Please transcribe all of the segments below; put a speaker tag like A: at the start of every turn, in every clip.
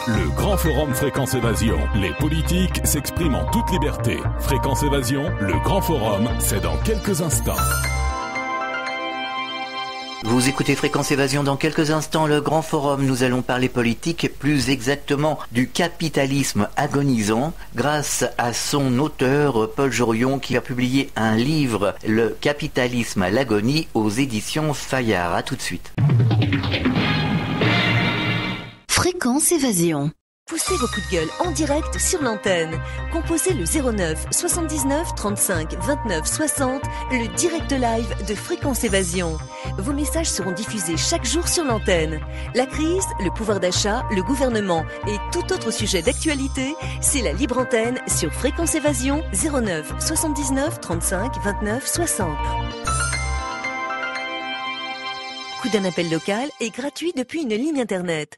A: Le grand forum Fréquence Évasion. Les politiques s'expriment en toute liberté. Fréquence Évasion, le grand forum, c'est dans quelques instants.
B: Vous écoutez Fréquence Évasion. Dans quelques instants, le grand forum. Nous allons parler politique, plus exactement du capitalisme agonisant, grâce à son auteur, Paul Jorion, qui a publié un livre, Le capitalisme à l'agonie, aux éditions Fayard. À tout de suite.
C: Fréquence Évasion.
D: Poussez vos coups de gueule en direct sur l'antenne. Composez le 09 79 35 29 60, le direct live de Fréquence Évasion. Vos messages seront diffusés chaque jour sur l'antenne. La crise, le pouvoir d'achat, le gouvernement et tout autre sujet d'actualité, c'est la libre antenne sur Fréquence Évasion 09 79 35 29 60. Coup d'un appel local est gratuit depuis une ligne internet.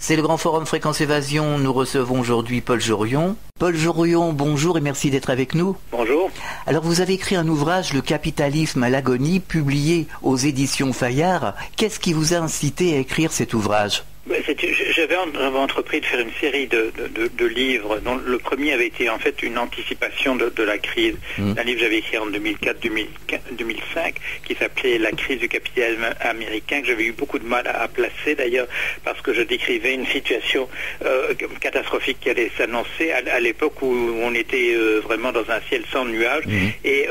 B: C'est le grand forum Fréquence Évasion. Nous recevons aujourd'hui Paul Jorion. Paul Jorion, bonjour et merci d'être avec nous.
E: Bonjour.
B: Alors vous avez écrit un ouvrage, Le capitalisme à l'agonie, publié aux éditions Fayard. Qu'est-ce qui vous a incité à écrire cet ouvrage ?
E: J'avais entrepris de faire une série de livres dont le premier avait été en fait une anticipation de la crise. Un livre que j'avais écrit en 2004-2005 qui s'appelait La crise du capitalisme américain, que j'avais eu beaucoup de mal à placer d'ailleurs parce que je décrivais une situation catastrophique qui allait s'annoncer à l'époque où on était vraiment dans un ciel sans nuages et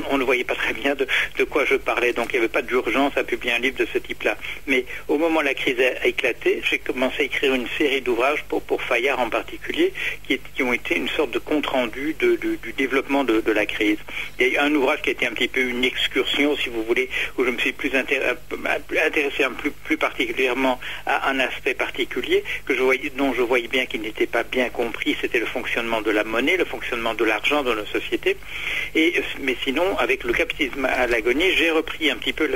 E: on ne voyait pas très bien de quoi je parlais, donc il n'y avait pas d'urgence à publier un livre de ce type-là. Mais au moment où la crise a éclaté, j'ai commencé à écrire une série d'ouvrages pour Fayard en particulier, qui ont été une sorte de compte-rendu du développement de la crise. Il y a un ouvrage qui a été un petit peu une excursion, si vous voulez, où je me suis intéressé plus particulièrement à un aspect particulier dont je voyais bien qu'il n'était pas bien compris, c'était le fonctionnement de la monnaie, le fonctionnement de l'argent dans nos sociétés. Mais sinon, avec le capitalisme à l'agonie, j'ai repris un petit peu,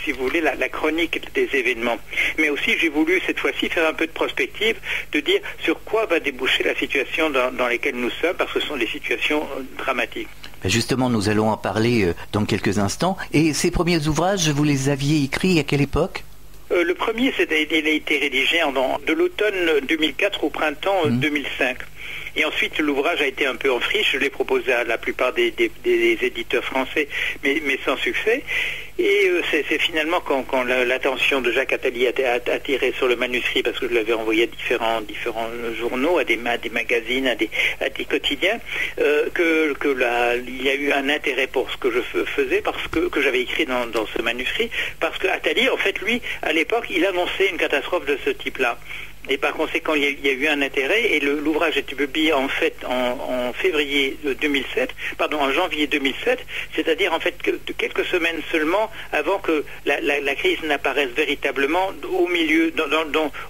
E: si vous voulez, la chronique des événements. Mais aussi, j'ai voulu cette fois-ci faire un peu de prospective, de dire sur quoi va déboucher la situation dans laquelle nous sommes, parce que ce sont des situations dramatiques.
B: Justement, nous allons en parler dans quelques instants. Et ces premiers ouvrages, vous les aviez écrits à quelle époque ?
E: Le premier, il a été rédigé de l'automne 2004 au printemps 2005. Et ensuite, l'ouvrage a été un peu en friche. Je l'ai proposé à la plupart des éditeurs français, mais sans succès. Et c'est finalement quand l'attention de Jacques Attali a attiré sur le manuscrit, parce que je l'avais envoyé à différents journaux, à des magazines, à des quotidiens, il y a eu un intérêt pour ce que je faisais, parce que j'avais écrit dans ce manuscrit, parce que Attali, en fait, lui, à l'époque, il annonçait une catastrophe de ce type-là. Et par conséquent, il y a eu un intérêt, et l'ouvrage a été publié en fait en janvier 2007, c'est-à-dire en fait que quelques semaines seulement avant que la crise n'apparaisse véritablement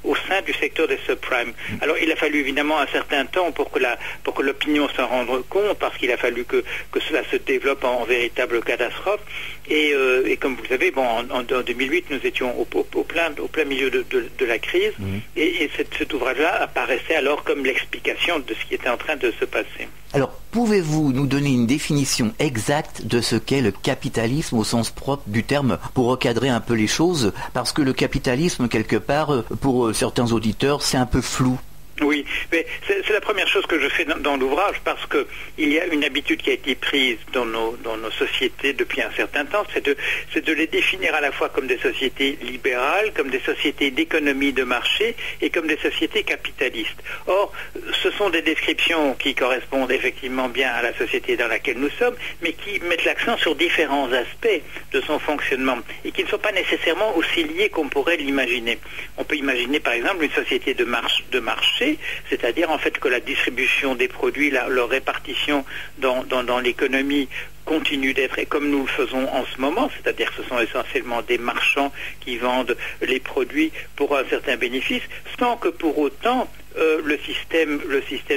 E: au sein du secteur des subprimes. Alors il a fallu évidemment un certain temps pour que l'opinion s'en rende compte, parce qu'il a fallu que cela se développe en véritable catastrophe. Et comme vous le savez, en 2008, nous étions au plein milieu de la crise, et cet ouvrage-là apparaissait alors comme l'explication de ce qui était en train de se passer.
B: Alors, pouvez-vous nous donner une définition exacte de ce qu'est le capitalisme au sens propre du terme, pour recadrer un peu les choses, parce que le capitalisme, quelque part, pour certains auditeurs, c'est un peu flou.
E: Oui, mais c'est la première chose que je fais dans l'ouvrage, parce qu'il y a une habitude qui a été prise dans nos sociétés depuis un certain temps, c'est de les définir à la fois comme des sociétés libérales, comme des sociétés d'économie de marché et comme des sociétés capitalistes. Or, ce sont des descriptions qui correspondent effectivement bien à la société dans laquelle nous sommes, mais qui mettent l'accent sur différents aspects de son fonctionnement et qui ne sont pas nécessairement aussi liés qu'on pourrait l'imaginer. On peut imaginer par exemple une société de marché, c'est-à-dire en fait que la distribution des produits, leur répartition dans l'économie continue d'être, et comme nous le faisons en ce moment, c'est-à-dire que ce sont essentiellement des marchands qui vendent les produits pour un certain bénéfice, sans que pour autant le système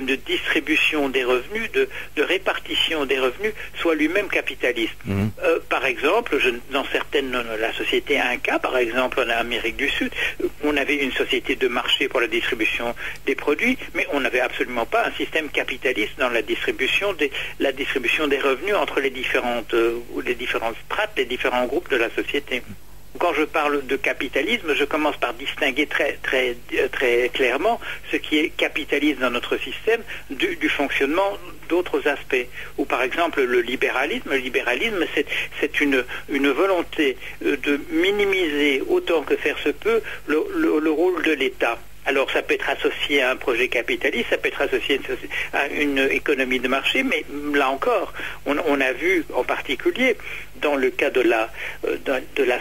E: de distribution des revenus, de répartition des revenus soit lui-même capitaliste. Par exemple, dans la société Inca, par exemple en Amérique du Sud, on avait une société de marché pour la distribution des produits, mais on n'avait absolument pas un système capitaliste dans la distribution des revenus entre les différentes strates, les différents groupes de la société. Quand je parle de capitalisme, je commence par distinguer très clairement ce qui est capitalisme dans notre système du fonctionnement d'autres aspects. Ou par exemple le libéralisme. Le libéralisme, c'est une volonté de minimiser autant que faire se peut le rôle de l'État. Alors ça peut être associé à un projet capitaliste, ça peut être associé à une économie de marché, mais là encore, on a vu en particulier dans le cas de la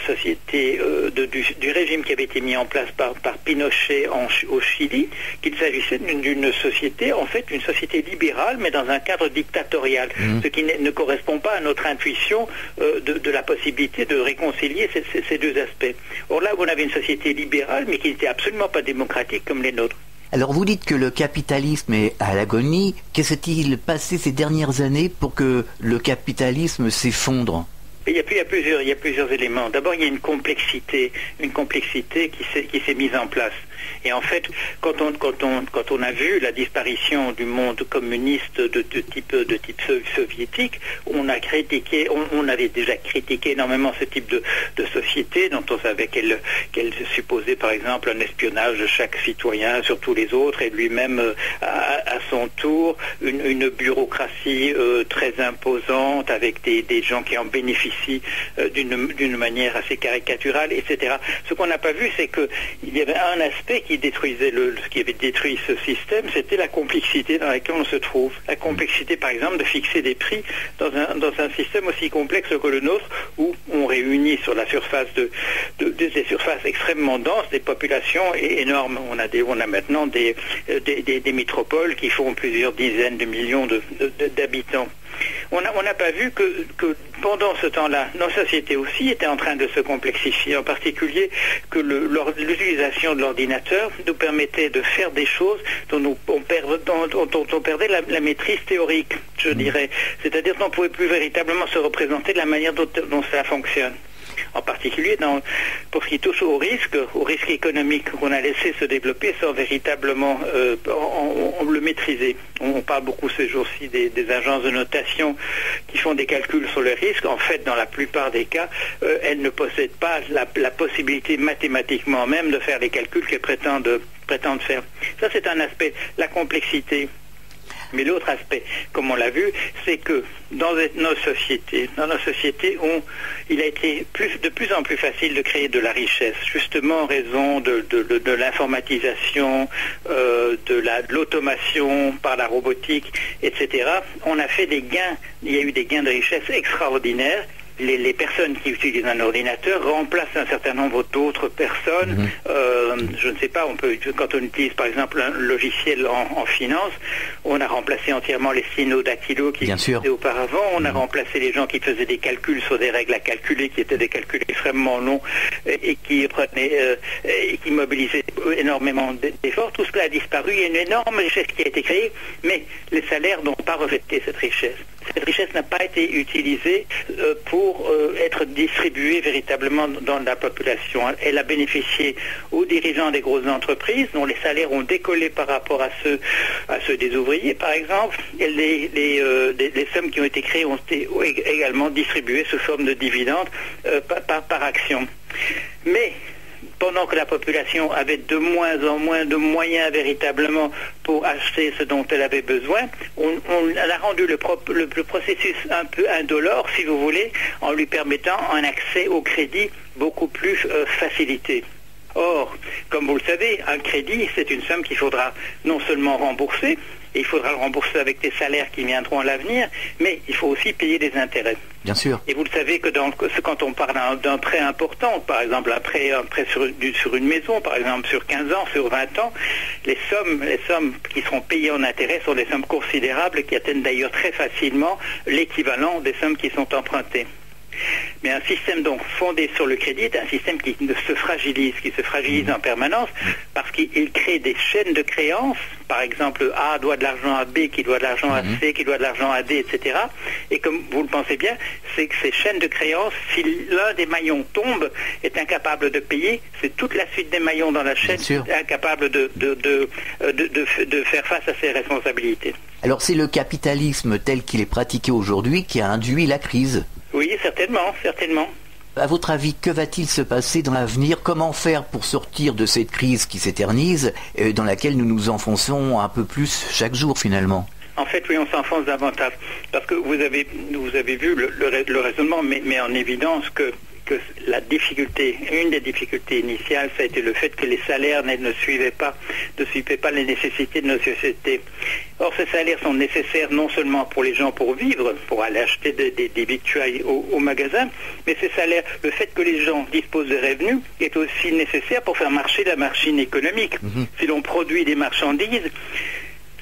E: société, du régime qui avait été mis en place par Pinochet au Chili, qu'il s'agissait d'une société, en fait une société libérale, mais dans un cadre dictatorial, ce qui ne correspond pas à notre intuition de la possibilité de réconcilier ces deux aspects. Or là, on avait une société libérale, mais qui n'était absolument pas démocratique comme les nôtres.
B: Alors vous dites que le capitalisme est à l'agonie. Qu'est-ce qui s'est-il passé ces dernières années pour que le capitalisme s'effondre ?
E: Il y a plusieurs éléments. D'abord, il y a une complexité qui s'est mise en place. Et en fait, quand on a vu la disparition du monde communiste de type soviétique, on avait déjà critiqué énormément ce type de société dont on savait qu'elle supposait par exemple un espionnage de chaque citoyen sur tous les autres et lui-même à son tour une bureaucratie très imposante avec des gens qui en bénéficient d'une manière assez caricaturale, etc. Ce qu'on n'a pas vu, c'est qu'il y avait un aspect qui avait détruit ce système, c'était la complexité dans laquelle on se trouve. La complexité, par exemple, de fixer des prix dans un système aussi complexe que le nôtre, où on réunit sur la surface des surfaces extrêmement denses, des populations énormes. On a maintenant des métropoles qui font plusieurs dizaines de millions d'habitants. On n'a pas vu que pendant ce temps-là, nos sociétés aussi étaient en train de se complexifier, en particulier que l'utilisation de l'ordinateur nous permettait de faire des choses dont on perdait la maîtrise théorique, je dirais. C'est-à-dire qu'on ne pouvait plus véritablement se représenter de la manière dont cela fonctionne. En particulier pour ce qui touche au risque économique qu'on a laissé se développer sans véritablement le maîtriser. On parle beaucoup ces jours-ci des agences de notation qui font des calculs sur le risque. En fait, dans la plupart des cas, elles ne possèdent pas la possibilité mathématiquement même de faire les calculs qu'elles prétendent faire. Ça, c'est un aspect, la complexité. Mais l'autre aspect, comme on l'a vu, c'est que dans nos sociétés, il a été de plus en plus facile de créer de la richesse, justement en raison de l'informatisation, de l'automation par la robotique, etc. On a fait des gains, il y a eu des gains de richesse extraordinaires. Les personnes qui utilisent un ordinateur remplacent un certain nombre d'autres personnes. Je ne sais pas, quand on utilise par exemple un logiciel en finance, on a remplacé entièrement les sténodactylos qui existaient auparavant. On a remplacé les gens qui faisaient des calculs sur des règles à calculer, qui étaient des calculs extrêmement longs et qui mobilisaient énormément d'efforts. Tout cela a disparu. Il y a une énorme richesse qui a été créée, mais les salaires n'ont pas reflété cette richesse. Cette richesse n'a pas été utilisée pour être distribuée véritablement dans la population. Elle a bénéficié aux dirigeants des grosses entreprises dont les salaires ont décollé par rapport à ceux des ouvriers, par exemple. Et les sommes qui ont été créées ont été également distribuées sous forme de dividendes par action. Mais pendant que la population avait de moins en moins de moyens véritablement pour acheter ce dont elle avait besoin, on a rendu le processus un peu indolore, si vous voulez, en lui permettant un accès au crédit beaucoup plus facilité. Or, comme vous le savez, un crédit, c'est une somme qu'il faudra non seulement rembourser, et il faudra le rembourser avec des salaires qui viendront à l'avenir, mais il faut aussi payer des intérêts.
B: Bien sûr.
E: Et vous le savez que quand on parle d'un prêt important, par exemple un prêt sur une maison, par exemple sur 15 ans, sur 20 ans, les sommes qui seront payées en intérêt sont des sommes considérables qui atteignent d'ailleurs très facilement l'équivalent des sommes qui sont empruntées. Mais un système donc fondé sur le crédit est un système qui se fragilise en permanence parce qu'il crée des chaînes de créances. Par exemple, A doit de l'argent à B, qui doit de l'argent à C, qui doit de l'argent à D, etc. Et comme vous le pensez bien, c'est que ces chaînes de créances, si l'un des maillons tombe, est incapable de payer, c'est toute la suite des maillons dans la chaîne qui est incapable de faire face à ses responsabilités.
B: Alors c'est le capitalisme tel qu'il est pratiqué aujourd'hui qui a induit la crise.
E: Oui, certainement.
B: À votre avis, que va-t-il se passer dans l'avenir? Comment faire pour sortir de cette crise qui s'éternise, dans laquelle nous nous enfonçons un peu plus chaque jour finalement?
E: En fait, oui, on s'enfonce davantage. Parce que vous avez vu le raisonnement, mais en évidence que la difficulté, une des difficultés initiales, ça a été le fait que les salaires ne suivaient pas les nécessités de nos sociétés. Or, ces salaires sont nécessaires non seulement pour les gens pour vivre, pour aller acheter des victuailles au magasin, mais ces salaires, le fait que les gens disposent de revenus est aussi nécessaire pour faire marcher la machine économique. Si l'on produit des marchandises,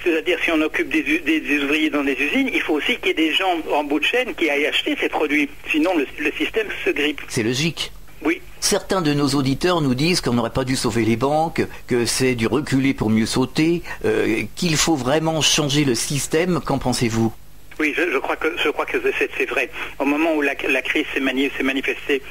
E: c'est-à-dire si on occupe des ouvriers dans des usines, il faut aussi qu'il y ait des gens en bout de chaîne qui aillent acheter ces produits. Sinon, le système se grippe.
B: C'est logique.
E: Oui.
B: Certains de nos auditeurs nous disent qu'on n'aurait pas dû sauver les banques, que c'est du reculer pour mieux sauter, qu'il faut vraiment changer le système. Qu'en pensez-vous ?
E: Oui, je crois que c'est vrai. Au moment où la crise s'est manifestée,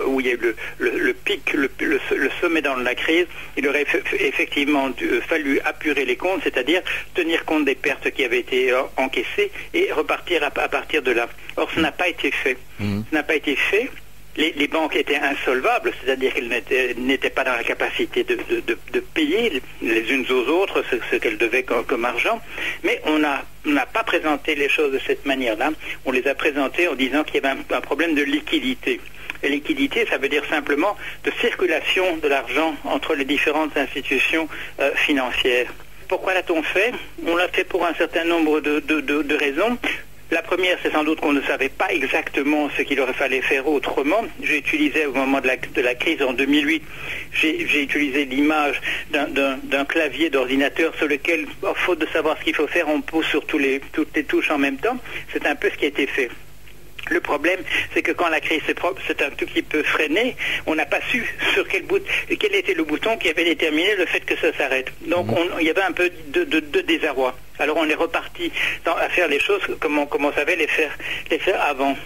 E: où il y a eu le pic, le sommet dans la crise, il aurait effectivement fallu apurer les comptes, c'est-à-dire tenir compte des pertes qui avaient été encaissées et repartir à partir de là. Or, ça n'a pas été fait. Ça n'a pas été fait. Les banques étaient insolvables, c'est-à-dire qu'elles n'étaient pas dans la capacité de payer les unes aux autres ce qu'elles devaient comme argent, mais on n'a pas présenté les choses de cette manière-là. On les a présentées en disant qu'il y avait un problème de liquidité. Et liquidité, ça veut dire simplement de circulation de l'argent entre les différentes institutions financières. Pourquoi l'a-t-on fait? On l'a fait pour un certain nombre de raisons. La première, c'est sans doute qu'on ne savait pas exactement ce qu'il aurait fallu faire autrement. J'ai utilisé au moment de la crise en 2008, j'ai utilisé l'image d'un clavier d'ordinateur sur lequel, faute de savoir ce qu'il faut faire, on pousse sur toutes les touches en même temps. C'est un peu ce qui a été fait. Le problème, c'est que quand la crise s'est un tout petit peu freinée, on n'a pas su sur quel était le bouton qui avait déterminé le fait que ça s'arrête. Donc il y avait un peu de désarroi. Alors on est reparti à faire les choses comme on savait les faire avant.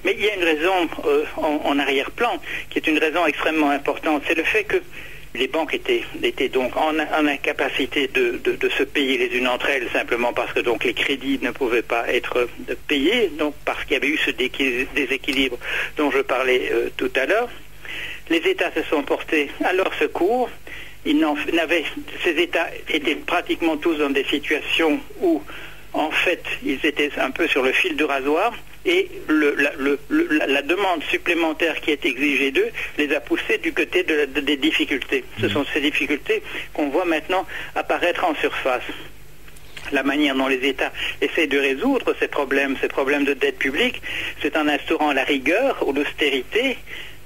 E: Mais il y a une raison en arrière-plan qui est une raison extrêmement importante. C'est le fait que les banques étaient donc en incapacité de se payer les unes entre elles, simplement parce que donc les crédits ne pouvaient pas être payés, donc parce qu'il y avait eu ce déséquilibre dont je parlais tout à l'heure. Les États se sont portés à leur secours. Ces États étaient pratiquement tous dans des situations où, en fait, ils étaient un peu sur le fil du rasoir. Et la demande supplémentaire qui est exigée d'eux les a poussés du côté des difficultés. Ce sont ces difficultés qu'on voit maintenant apparaître en surface. La manière dont les États essaient de résoudre ces problèmes de dette publique, c'est en instaurant la rigueur ou l'austérité,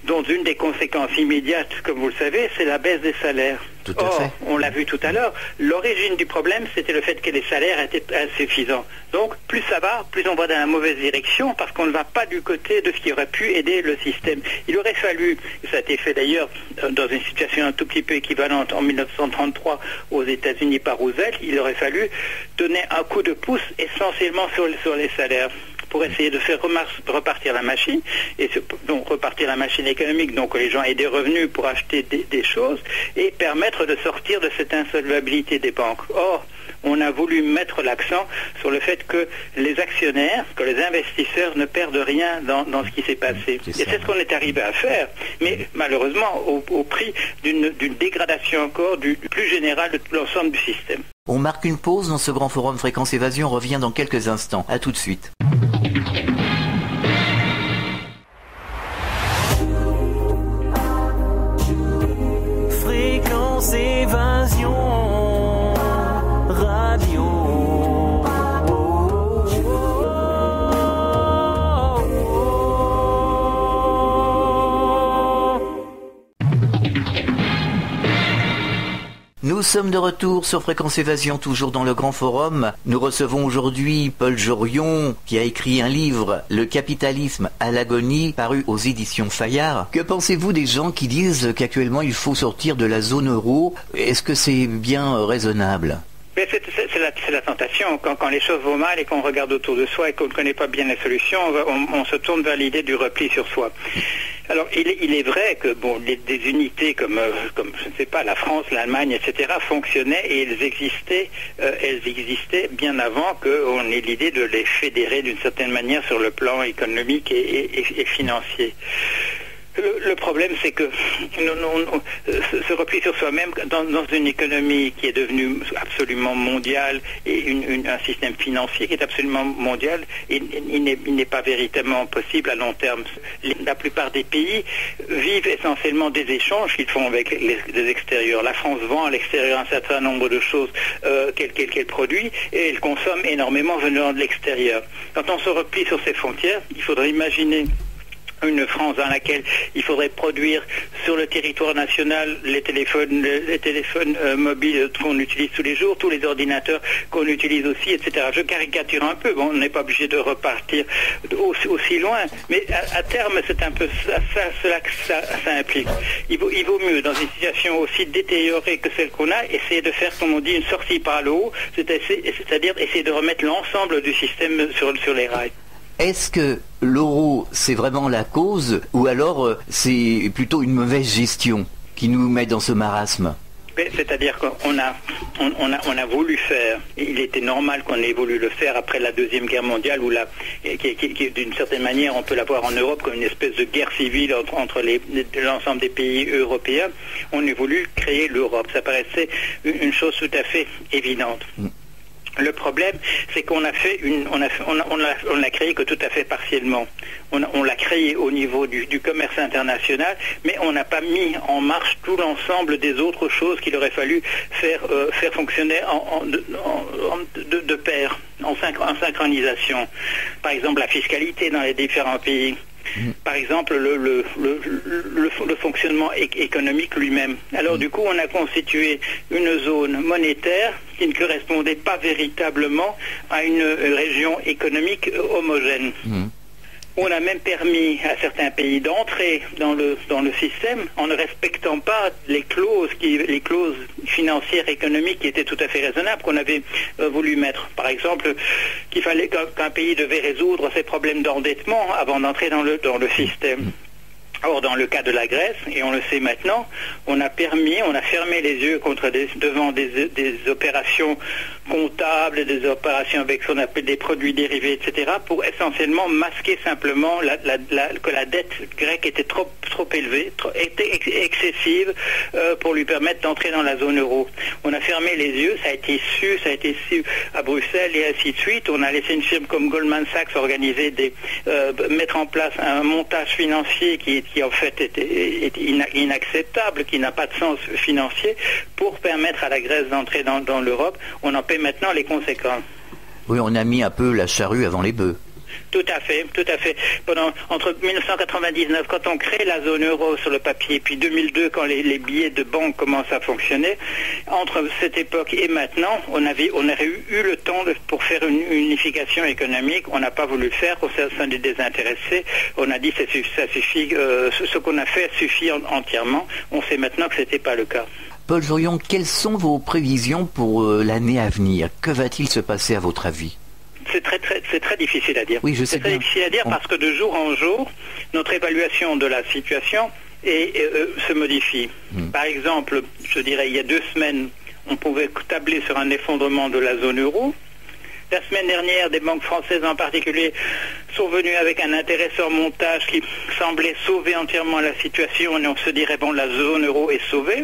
E: dont une des conséquences immédiates, comme vous le savez, c'est la baisse des salaires. Or, on l'a vu tout à l'heure, l'origine du problème, c'était le fait que les salaires étaient insuffisants. Donc, plus ça va, plus on va dans la mauvaise direction, parce qu'on ne va pas du côté de ce qui aurait pu aider le système. Il aurait fallu, ça a été fait d'ailleurs dans une situation un tout petit peu équivalente en 1933 aux États-Unis par Roosevelt, il aurait fallu donner un coup de pouce essentiellement sur les salaires, pour essayer de faire repartir la machine, et donc repartir la machine économique, donc que les gens aient des revenus pour acheter des choses, et permettre de sortir de cette insolvabilité des banques. Or, on a voulu mettre l'accent sur le fait que les actionnaires, que les investisseurs ne perdent rien dans ce qui s'est passé. Et c'est ce qu'on est arrivé à faire, mais malheureusement au prix d'une dégradation encore du plus général de l'ensemble du système.
B: On marque une pause dans ce grand forum Fréquence Évasion, on revient dans quelques instants. À tout de suite.
F: Fréquence Évasion Radio.
B: Nous sommes de retour sur Fréquence Évasion, toujours dans le Grand Forum. Nous recevons aujourd'hui Paul Jorion, qui a écrit un livre, Le capitalisme à l'agonie, paru aux éditions Fayard. Que pensez-vous des gens qui disent qu'actuellement il faut sortir de la zone euro? Est-ce que c'est bien raisonnable?
E: C'est la tentation. Quand les choses vont mal et qu'on regarde autour de soi et qu'on ne connaît pas bien les solutions, on se tourne vers l'idée du repli sur soi. Alors, il est vrai que des unités comme je ne sais pas, la France, l'Allemagne, etc. fonctionnaient et elles existaient bien avant qu'on ait l'idée de les fédérer d'une certaine manière sur le plan économique et financier. Le problème, c'est que ce repli sur soi-même, dans une économie qui est devenue absolument mondiale et un système financier qui est absolument mondial, il n'est pas véritablement possible à long terme. La plupart des pays vivent essentiellement des échanges qu'ils font avec les extérieurs. La France vend à l'extérieur un certain nombre de choses qu'elle produit et elle consomme énormément venant de l'extérieur. Quand on se replie sur ses frontières, il faudrait imaginer une France dans laquelle il faudrait produire sur le territoire national les téléphones mobiles qu'on utilise tous les jours, tous les ordinateurs qu'on utilise aussi, etc. Je caricature un peu, bon, on n'est pas obligé de repartir aussi loin, mais à terme, c'est un peu cela que ça implique. Il vaut mieux, dans une situation aussi détériorée que celle qu'on a, essayer de faire, comme on dit, une sortie par le haut, c'est-à-dire essayer de remettre l'ensemble du système sur les rails.
B: Est-ce que l'euro, c'est vraiment la cause, ou alors c'est plutôt une mauvaise gestion qui nous met dans ce marasme?
E: C'est-à-dire qu'on a voulu faire, il était normal qu'on ait voulu le faire après la Deuxième Guerre mondiale, où qui d'une certaine manière, on peut la voir en Europe comme une espèce de guerre civile entre l'ensemble des pays européens. On a voulu créer l'Europe. Ça paraissait une chose tout à fait évidente. Le problème, c'est qu'on a fait on l'a créé que tout à fait partiellement. On l'a créé au niveau du commerce international, mais on n'a pas mis en marche tout l'ensemble des autres choses qu'il aurait fallu faire fonctionner de pair, en synchronisation. Par exemple, la fiscalité dans les différents pays. Par exemple, le fonctionnement économique lui-même. Alors du coup, on a constitué une zone monétaire qui ne correspondait pas véritablement à une région économique homogène. On a même permis à certains pays d'entrer dans le système en ne respectant pas les clauses financières économiques qui étaient tout à fait raisonnables qu'on avait voulu mettre. Par exemple, qu'il fallait qu'un pays devait résoudre ses problèmes d'endettement avant d'entrer dans le système. Or, dans le cas de la Grèce, et on le sait maintenant, on a fermé les yeux devant des opérations comptables, des opérations avec ce qu'on appelle des produits dérivés, etc., pour essentiellement masquer simplement que la dette grecque était trop élevée, était excessive pour lui permettre d'entrer dans la zone euro. On a fermé les yeux, ça a été su à Bruxelles et ainsi de suite. On a laissé une firme comme Goldman Sachs organiser mettre en place un montage financier qui en fait est inacceptable, qui n'a pas de sens financier, pour permettre à la Grèce d'entrer dans l'Europe. On en paie maintenant les conséquences.
B: Oui, on a mis un peu la charrue avant les bœufs.
E: Tout à fait. Entre 1999, quand on crée la zone euro sur le papier, puis 2002, quand les billets de banque commencent à fonctionner, entre cette époque et maintenant, on aurait eu le temps pour faire une unification économique. On n'a pas voulu le faire, on s'est désintéressé. On a dit ça suffit, ce qu'on a fait suffit entièrement. On sait maintenant que ce n'était pas le cas.
B: Paul Jorion, quelles sont vos prévisions pour l'année à venir? Que va-t-il se passer à votre avis?
E: C'est très difficile à dire.
B: Oui, je sais
E: c'est très difficile à dire parce que de jour en jour, notre évaluation de la situation se modifie. Par exemple, je dirais, il y a 2 semaines, on pouvait tabler sur un effondrement de la zone euro. La semaine dernière, des banques françaises en particulier sont venues avec un intéressant montage qui semblait sauver entièrement la situation, et on se dirait, bon, la zone euro est sauvée.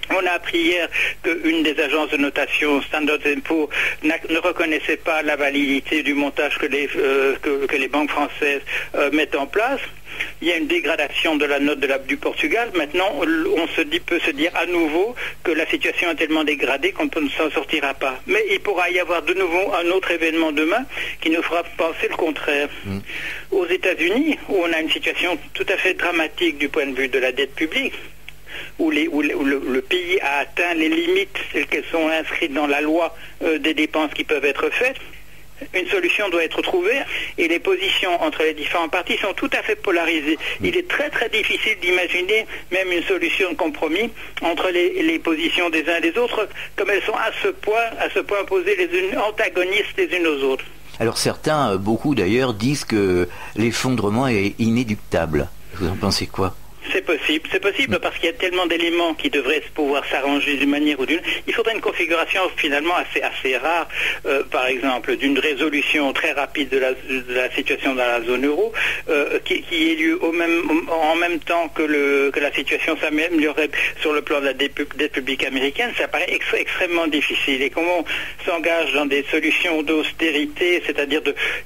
E: On a appris hier qu'une des agences de notation, Standard & Poor's, ne reconnaissait pas la validité du montage que les banques françaises mettent en place. Il y a une dégradation de la note du Portugal. Maintenant, on peut se dire à nouveau que la situation est tellement dégradée qu'on ne s'en sortira pas. Mais il pourra y avoir de nouveau un autre événement demain qui nous fera penser le contraire. Aux États-Unis, où on a une situation tout à fait dramatique du point de vue de la dette publique, où le pays a atteint les limites telles qu'elles sont inscrites dans la loi des dépenses qui peuvent être faites, une solution doit être trouvée et les positions entre les différents partis sont tout à fait polarisées. Il est très très difficile d'imaginer même une solution de compromis entre les positions des uns et des autres, comme elles sont à ce point opposées les unes, antagonistes les unes aux autres.
B: Alors certains, beaucoup d'ailleurs, disent que l'effondrement est inéluctable. Vous en pensez quoi ?
E: C'est possible parce qu'il y a tellement d'éléments qui devraient pouvoir s'arranger d'une manière ou d'une autre. Il faudrait une configuration finalement assez rare, par exemple, d'une résolution très rapide de la situation dans la zone euro, qui ait lieu en même temps que la situation s'améliorerait sur le plan de la dette publique américaine. Ça paraît extrêmement difficile. Et comment on s'engage dans des solutions d'austérité, c'est-à-dire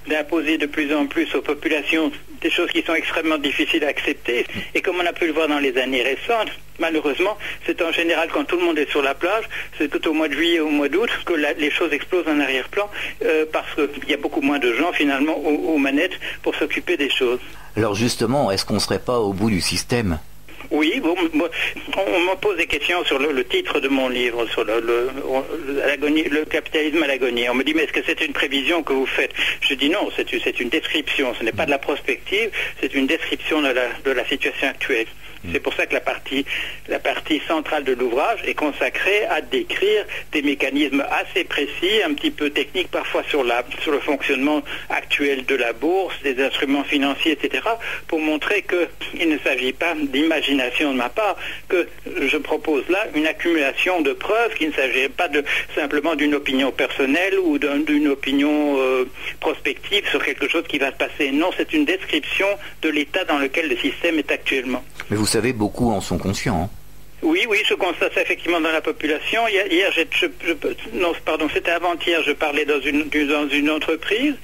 E: d'imposer de plus en plus aux populations des choses qui sont extrêmement difficiles à accepter, et comme on a pu le voir dans les années récentes, malheureusement, c'est en général quand tout le monde est sur la plage, c'est tout au mois de juillet, au mois d'août, que les choses explosent en arrière-plan, parce qu'il y a beaucoup moins de gens finalement aux manettes pour s'occuper des choses.
B: Alors justement, est-ce qu'on ne serait pas au bout du système ?
E: Oui, bon, on me pose des questions sur le titre de mon livre, sur le capitalisme à l'agonie. On me dit, mais est-ce que c'est une prévision que vous faites? Je dis non, c'est une description, ce n'est pas de la prospective, c'est une description de la situation actuelle. C'est pour ça que la partie centrale de l'ouvrage est consacrée à décrire des mécanismes assez précis, un petit peu techniques parfois sur le fonctionnement actuel de la bourse, des instruments financiers, etc., pour montrer qu'il ne s'agit pas d'imagination de ma part, que je propose là une accumulation de preuves, qu'il ne s'agit pas simplement d'une opinion personnelle ou d'une opinion prospective sur quelque chose qui va se passer. Non, c'est une description de l'état dans lequel le système est actuellement. Mais
B: vous savez, beaucoup en sont conscients. Hein.
E: Oui, je constate ça effectivement dans la population. C'était avant-hier, je parlais dans une entreprise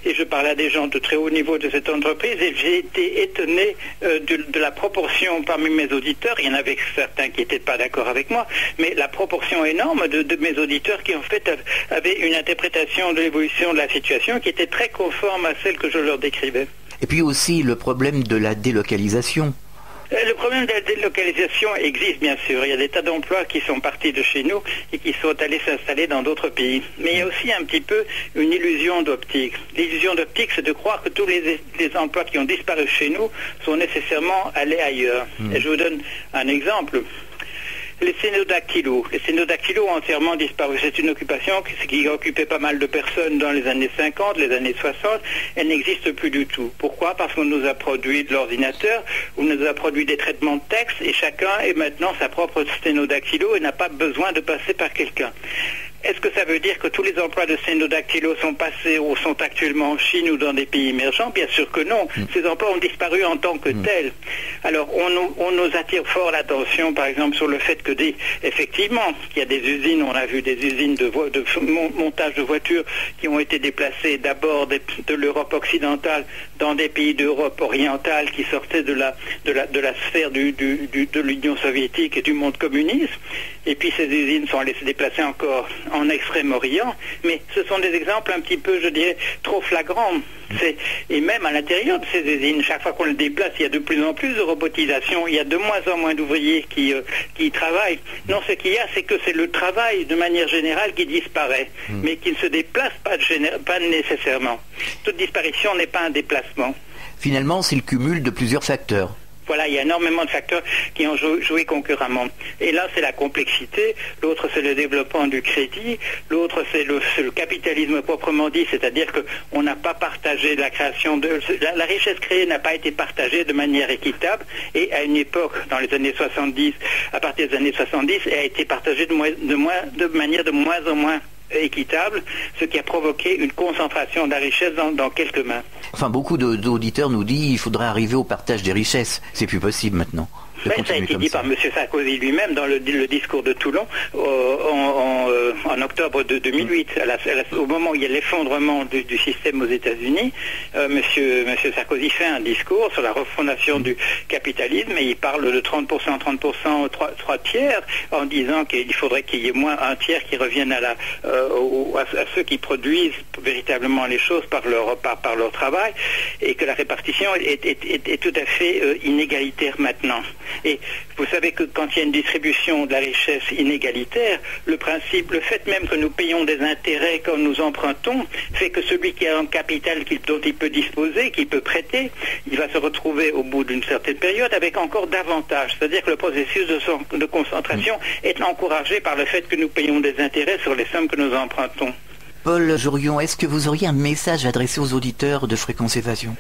E: et je parlais à des gens de très haut niveau de cette entreprise et j'ai été étonné de la proportion parmi mes auditeurs. Il y en avait certains qui n'étaient pas d'accord avec moi, mais la proportion énorme de mes auditeurs qui en fait avaient une interprétation de l'évolution de la situation qui était très conforme à celle que je leur décrivais.
B: Et puis aussi le problème de la délocalisation.
E: Le problème de la délocalisation existe bien sûr. Il y a des tas d'emplois qui sont partis de chez nous et qui sont allés s'installer dans d'autres pays. Mais il y a aussi un petit peu une illusion d'optique. L'illusion d'optique, c'est de croire que tous les emplois qui ont disparu chez nous sont nécessairement allés ailleurs. Et je vous donne un exemple. Les cénodactylos ont entièrement disparu. C'est une occupation qui occupait pas mal de personnes dans les années 50, les années 60. Elle n'existe plus du tout. Pourquoi? Parce qu'on nous a produit de l'ordinateur, on nous a produit des traitements de texte et chacun est maintenant sa propre cénodactylo et n'a pas besoin de passer par quelqu'un. Est-ce que ça veut dire que tous les emplois de cénodactylo sont passés ou sont actuellement en Chine ou dans des pays émergents? Bien sûr que non. Ces emplois ont disparu en tant que tels. Alors, on nous attire fort l'attention, par exemple, sur le fait que effectivement, qu'il y a des usines, on a vu des usines de montage de voitures qui ont été déplacées d'abord de l'Europe occidentale dans des pays d'Europe orientale qui sortaient de la sphère de l'Union soviétique et du monde communiste. Et puis ces usines sont allées se déplacer encore en Extrême-Orient, mais ce sont des exemples un petit peu, je dirais, trop flagrants. Et même à l'intérieur de ces usines, chaque fois qu'on le déplace, il y a de plus en plus de robotisation, il y a de moins en moins d'ouvriers qui y travaillent. Non, ce qu'il y a, c'est que c'est le travail, de manière générale, qui disparaît, mais qui ne se déplace pas nécessairement. Toute disparition n'est pas un déplacement.
B: Finalement, c'est le cumul de plusieurs facteurs.
E: Voilà, il y a énormément de facteurs qui ont joué concurremment. Et là, c'est la complexité, l'autre, c'est le développement du crédit, l'autre, c'est le capitalisme proprement dit, c'est-à-dire qu'on n'a pas partagé la création de... La richesse créée n'a pas été partagée de manière équitable, et à une époque, dans les années 70, à partir des années 70, elle a été partagée de manière de moins en moins équitable, ce qui a provoqué une concentration de la richesse dans quelques mains.
B: Enfin, beaucoup d'auditeurs nous disent qu'il faudrait arriver au partage des richesses. C'est plus possible maintenant.
E: Ça a été dit par M. Sarkozy lui-même dans le discours de Toulon en octobre de 2008. Au moment où il y a l'effondrement du système aux États-Unis, M. Sarkozy fait un discours sur la refondation du capitalisme et il parle de 30%, 3 tiers, en disant qu'il faudrait qu'il y ait moins un tiers qui revienne à ceux qui produisent véritablement les choses par leur travail, et que la répartition est tout à fait inégalitaire maintenant. Et vous savez que quand il y a une distribution de la richesse inégalitaire, le fait même que nous payons des intérêts quand nous empruntons, fait que celui qui a un capital dont il peut disposer, qu'il peut prêter, il va se retrouver au bout d'une certaine période avec encore davantage. C'est-à-dire que le processus de concentration est encouragé par le fait que nous payons des intérêts sur les sommes que nous empruntons.
B: Paul Jorion, est-ce que vous auriez un message adressé aux auditeurs de Fréquence Évasion ?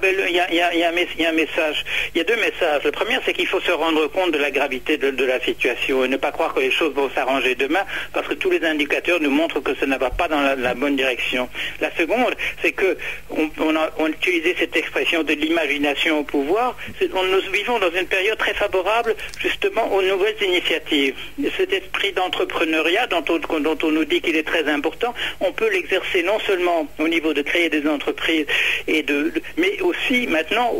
E: il y a un message. Il y a deux messages. Le premier, c'est qu'il faut se rendre compte de la gravité de la situation et ne pas croire que les choses vont s'arranger demain, parce que tous les indicateurs nous montrent que ça ne va pas dans la bonne direction. La seconde, c'est que on a utilisé cette expression de l'imagination au pouvoir. Nous vivons dans une période très favorable justement aux nouvelles initiatives. Et cet esprit d'entrepreneuriat dont on nous dit qu'il est très important, on peut l'exercer non seulement au niveau de créer des entreprises, mais aussi maintenant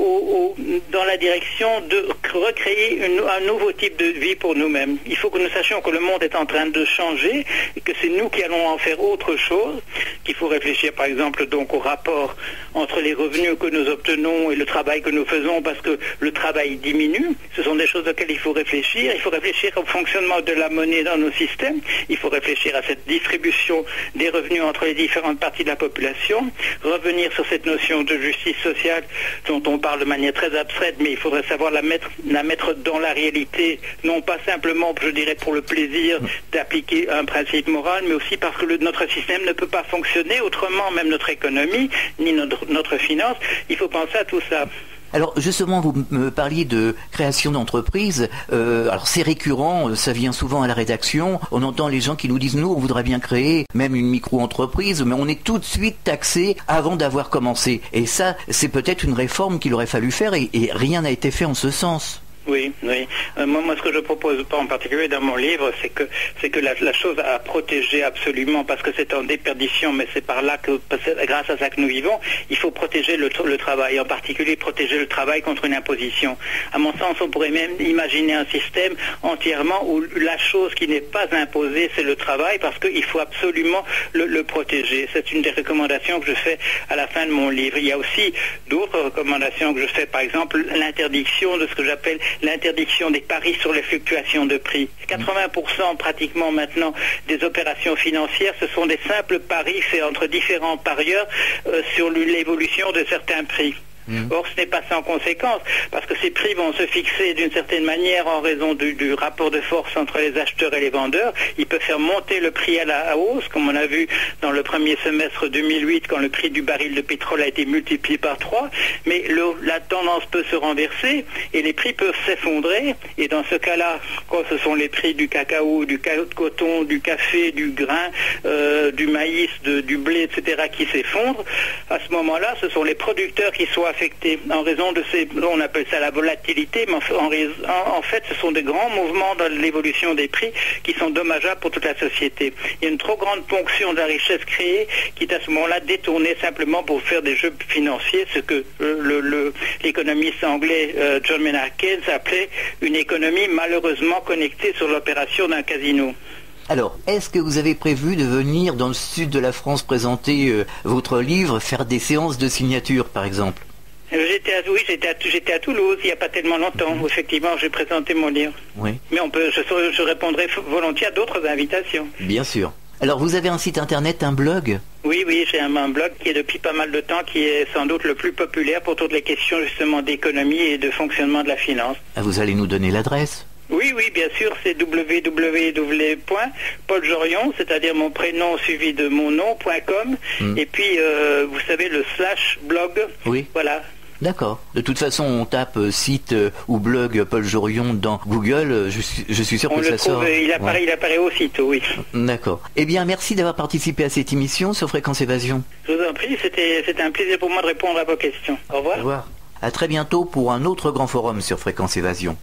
E: dans la direction de recréer un nouveau type de vie pour nous-mêmes. Il faut que nous sachions que le monde est en train de changer et que c'est nous qui allons en faire autre chose, qu'il faut réfléchir par exemple donc au rapport entre les revenus que nous obtenons et le travail que nous faisons, parce que le travail diminue. Ce sont des choses auxquelles il faut réfléchir. Il faut réfléchir au fonctionnement de la monnaie dans nos systèmes. Il faut réfléchir à cette distribution des revenus entre les différentes parties de la population. Revenir sur cette notion de justice sociale dont on parle de manière très abstraite, mais il faudrait savoir la mettre dans la réalité, non pas simplement, je dirais, pour le plaisir d'appliquer un principe moral, mais aussi parce que notre système ne peut pas fonctionner autrement, même notre économie, ni notre finance. Il faut penser à tout ça.
B: Alors justement, vous me parliez de création d'entreprises. Alors c'est récurrent, ça vient souvent à la rédaction. On entend les gens qui nous disent, nous, on voudrait bien créer même une micro-entreprise, mais on est tout de suite taxé avant d'avoir commencé. Et ça, c'est peut-être une réforme qu'il aurait fallu faire et rien n'a été fait en ce sens.
E: Oui. Moi, ce que je propose en particulier dans mon livre, c'est que la chose à protéger absolument, parce que c'est en déperdition, mais c'est par là que, grâce à ça que nous vivons, il faut protéger le travail, en particulier protéger le travail contre une imposition. À mon sens, on pourrait même imaginer un système entièrement où la chose qui n'est pas imposée, c'est le travail, parce qu'il faut absolument le protéger. C'est une des recommandations que je fais à la fin de mon livre. Il y a aussi d'autres recommandations que je fais, par exemple l'interdiction de ce que j'appelle l'interdiction des paris sur les fluctuations de prix. 80% pratiquement maintenant des opérations financières, ce sont des simples paris faits entre différents parieurs sur l'évolution de certains prix. Or, ce n'est pas sans conséquence, parce que ces prix vont se fixer d'une certaine manière en raison du rapport de force entre les acheteurs et les vendeurs. Ils peuvent faire monter le prix à la hausse, comme on a vu dans le premier semestre 2008, quand le prix du baril de pétrole a été multiplié par 3. Mais la tendance peut se renverser et les prix peuvent s'effondrer. Et dans ce cas-là, quand ce sont les prix du cacao, du coton, du café, du grain, du maïs, du blé, etc., qui s'effondrent, à ce moment-là, ce sont les producteurs qui sont affectés en raison de on appelle ça la volatilité, mais en fait ce sont des grands mouvements dans l'évolution des prix qui sont dommageables pour toute la société. Il y a une trop grande ponction de la richesse créée qui est à ce moment-là détournée simplement pour faire des jeux financiers, ce que l'économiste anglais John Maynard Keynes appelait une économie malheureusement connectée sur l'opération d'un casino.
B: Alors, est-ce que vous avez prévu de venir dans le sud de la France présenter votre livre, faire des séances de signature par exemple ?
E: J'étais à Toulouse il n'y a pas tellement longtemps. Effectivement, j'ai présenté mon livre.
B: Oui.
E: Mais je répondrai volontiers à d'autres invitations.
B: Bien sûr. Alors, vous avez un site internet, un blog ?
E: Oui, j'ai un blog qui est depuis pas mal de temps, qui est sans doute le plus populaire pour toutes les questions justement d'économie et de fonctionnement de la finance.
B: Ah, vous allez nous donner l'adresse ?
E: Oui, bien sûr, c'est www.pauljorion, c'est-à-dire mon prénom suivi de mon nom.com, et puis, vous savez, le /blog. Oui. Voilà.
B: D'accord. De toute façon, on tape site ou blog Paul Jorion dans Google, je suis sûr que ça sort.
E: Il apparaît aussitôt, oui.
B: D'accord. Eh bien, merci d'avoir participé à cette émission sur Fréquence Évasion.
E: Je vous en prie, c'était un plaisir pour moi de répondre à vos questions. Au revoir.
B: Au revoir. À très bientôt pour un autre grand forum sur Fréquence Évasion.